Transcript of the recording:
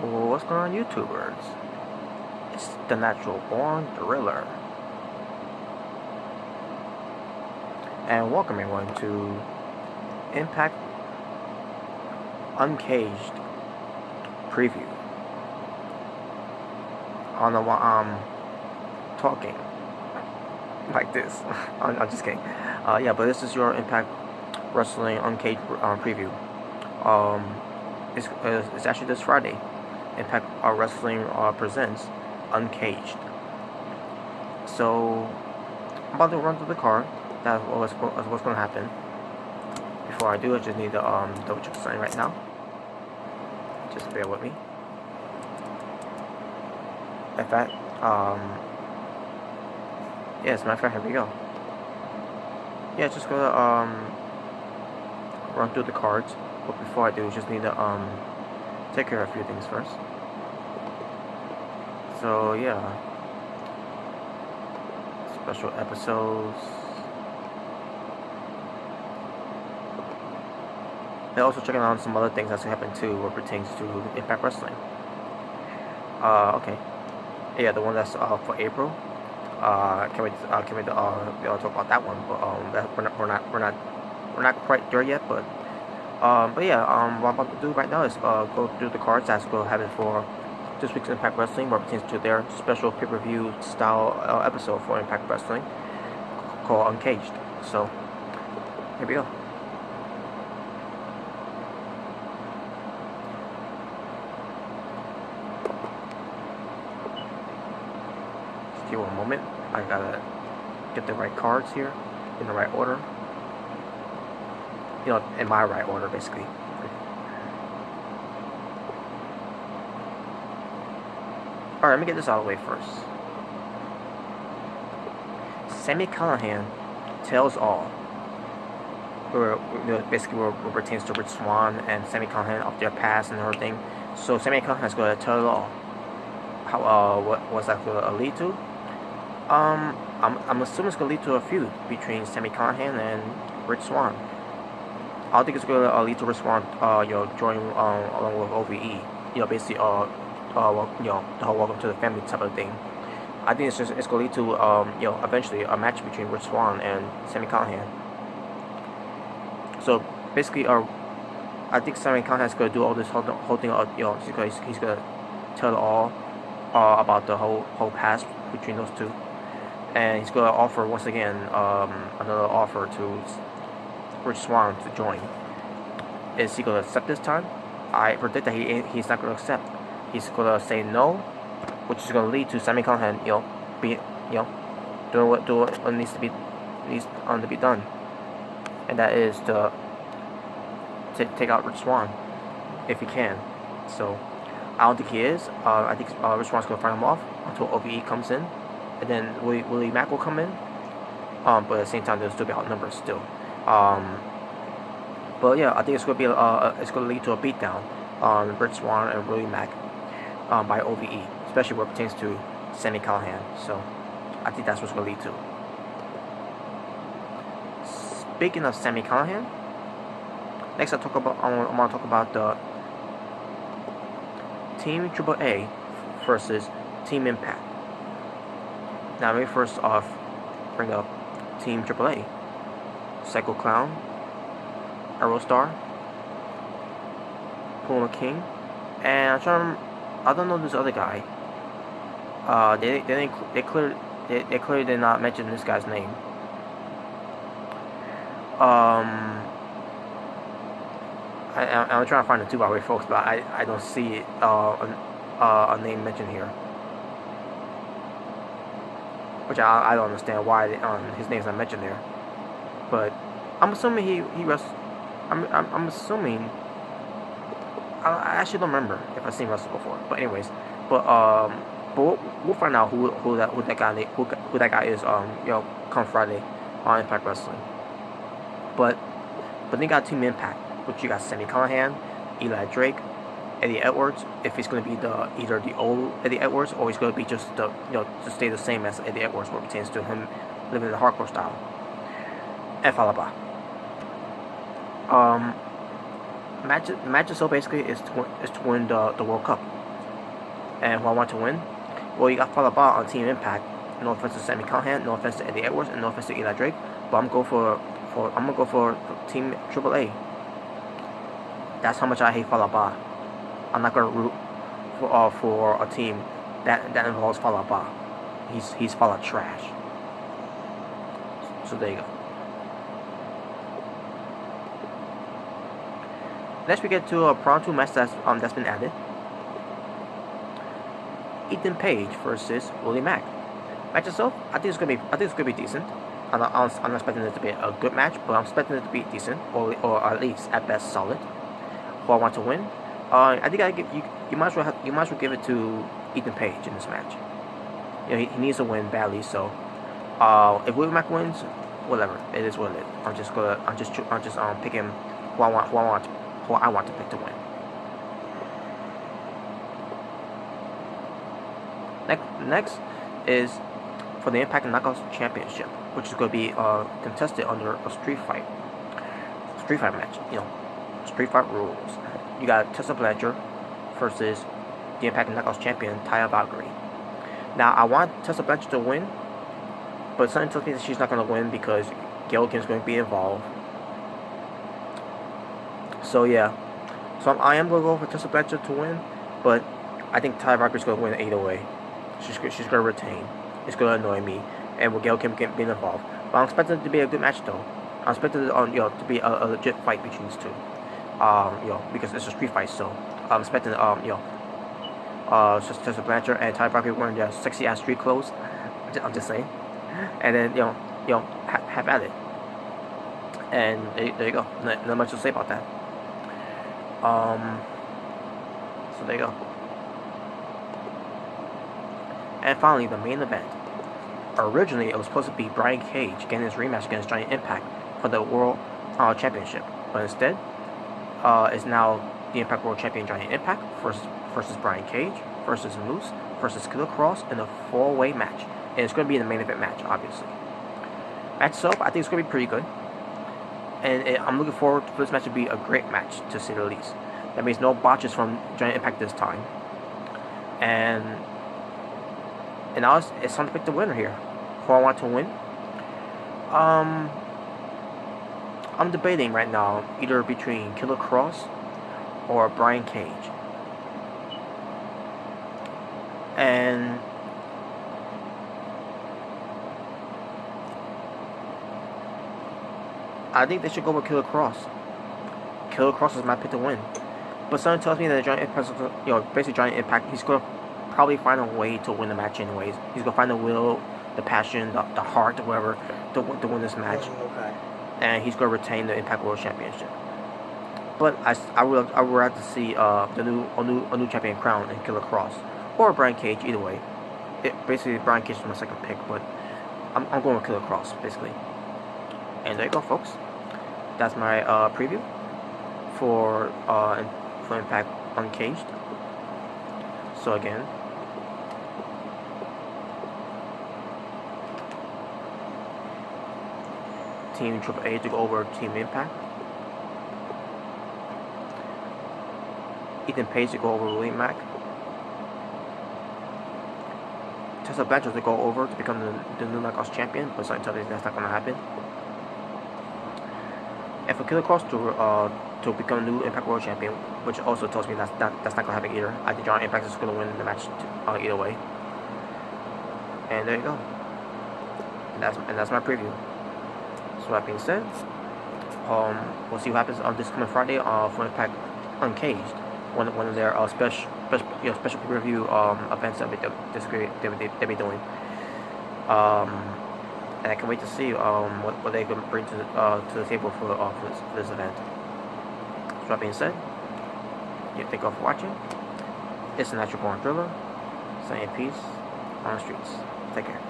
What's going on, YouTubers? It's the Natural Born Thriller, and welcome everyone to Impact Uncaged preview. On the talking like this. I'm just kidding. Yeah, but this is your Impact Wrestling Uncaged preview. It's actually this Friday. Impact Wrestling presents Uncaged. So I'm about to run through the card. That's what's going to happen. Before I do, I just need to double check something right now. Just bear with me. In fact, yeah, as a matter of fact, here we go. Yeah, just gonna run through the cards. But before I do, just need to take care of a few things first. So yeah, special episodes. They're also checking on some other things that's happened too, what pertains to Impact Wrestling. Okay. Yeah, the one that's for April. Can't wait to talk about that one. But we're not quite there yet. But yeah, what I'm about to do right now is go through the cards that's going to happen for this week's Impact Wrestling, what pertains to their special pay-per-view style episode for Impact Wrestling called Uncaged. So here we go. Just give 1 moment. I gotta get the right cards here in the right order. You know, in my right order, basically. Alright, let me get this out of the way first. SEMICON tells all. Basically, what pertains to Rich Swann and SEMICON of their past and everything. So SEMICON is going to tell it all. How what's that going to lead to? I'm assuming it's going to lead to a feud between SEMICON and Rich Swann. I don't think it's going to lead to Rich Swann, joining along with OVE. Basically, the whole welcome to the family type of thing. I think it's going to lead to, eventually a match between Rich Swann and SEMICON. So basically, I think SEMICON is going to do all this whole thing. He's going to tell all about the whole past between those two, and he's going to offer once again another offer to Rich Swann to join. Is he going to accept this time? I predict that he's not going to accept. He's going to say no, which is going to lead to SEMICON, doing what needs to be done, and that is to take out Rich Swann if he can. So I don't think he is. I think Rich Swann's going to fight him off until OVE comes in, and then Willie Mack will come in. But at the same time, they'll still be outnumbered still. But yeah, I think it's going to lead to a beatdown on Rich Swann and Willie Mack by OVE, especially what pertains to SEMICON. So I think that's what's going to lead to. Speaking of SEMICON, next I'm going to talk about the Team AAA versus Team Impact. Now, let me first off bring up Team AAA. Psycho Clown, Aerostar, Puma King, and I don't know this other guy. They clearly did not mention this guy's name. I'm trying to find the 2-by-way folks, but I don't see a name mentioned here, which I don't understand why his name's not mentioned there. But I'm assuming he wrestles. I'm assuming. I actually don't remember if I've seen wrestle before. But anyways, we'll find out who that guy is. Come Friday on Impact Wrestling. But they got Team Impact, which you got SEMICON, Eli Drake, Eddie Edwards. If he's going to be either the old Eddie Edwards or he's going to be just to stay the same as Eddie Edwards, what pertains to him living the hardcore style. And Falaba. Match itself basically is to win the World Cup. And who I want to win? Well, you got Fallah Bahh on Team Impact. No offense to SEMICON, no offense to Eddie Edwards, and no offense to Eli Drake. But I'm gonna go for Team AAA. That's how much I hate Fallah Bahh. I'm not gonna root for a team that involves Fallah Bahh. He's Fallah trash. So there you go. Next we get to a Prawn 2 match that's been added. Ethan Page versus Willie Mack. Match itself, I think it's gonna be decent. I'm not expecting it to be a good match, but I'm expecting it to be decent, or at least at best solid. Who I want to win? I think you might as well give it to Ethan Page in this match. You know, he needs to win badly. So if Willie Mack wins, whatever, it is what it is. I'm just picking who I want to pick to win. Next is for the Impact Knockouts Championship, which is going to be contested under a street fight match. You know, street fight rules. You got Tessa Blanchard versus the Impact Knockouts champion Taya Valkyrie. Now I want Tessa Blanchard to win, but something tells me that she's not going to win because Gail Kim's going to be involved. So yeah, I am going to go for Tessa Blanchard to win, but I think Taya Valkyrie's going to win either way. She's going to retain. It's going to annoy me, and with Gail Kim being involved. But I'm expecting it to be a good match though. I'm expecting it to be a legit fight between these two. Because it's a street fight, so I'm expecting Tessa Blanchard and Taya Valkyrie wearing their sexy ass street clothes. I'm just saying, and then have at it. And there you go. Not much to say about that. So there you go. And finally, the main event. Originally, it was supposed to be Brian Cage getting his rematch against Giant Impact for the World Championship, but instead, it's now the Impact World Champion Giant Impact versus Brian Cage versus Moose versus Killer Kross in a 4-way match, and it's going to be the main event match, obviously. Match itself, I think it's going to be pretty good, and I'm looking forward for this match to be a great match, to say the least. That means no botches from Giant Impact this time, and now it's time to pick the winner here. Who I want to win? I'm debating right now either between Killer Kross or Brian Cage. And I think they should go with Killer Kross. Killer Kross is my pick to win. But something tells me that Giant Impact, basically Giant Impact, he's going to probably find a way to win the match anyways. He's going to find the will, the passion, the heart, whatever, to win this match. Okay. And he's going to retain the Impact World Championship. But I would rather see a new champion crown in Killer Kross or Brian Cage, either way. Basically, Brian Cage is my second pick, but I'm going with Killer Kross, basically. And there you go, folks. That's my preview for Impact Uncaged. So again, Team AAA to go over Team Impact. Ethan Page to go over Willie Mack. Tessa Blanchard to go over to become the new Knockouts champion, but something tells me that's not going to happen. And for Killer Kross to become a new Impact World Champion, which also tells me that's not going to happen either. I think Giant Impact is going to win the match either way. And there you go. And that's my preview. So that being said, we'll see what happens on this coming Friday for Impact Uncaged, one of their special pay-per-view events that they'll be doing. And I can't wait to see what they can bring to the table for this event. So that being said, thank you all for watching. It's a Natural Born Thriller. Saying peace on the streets. Take care.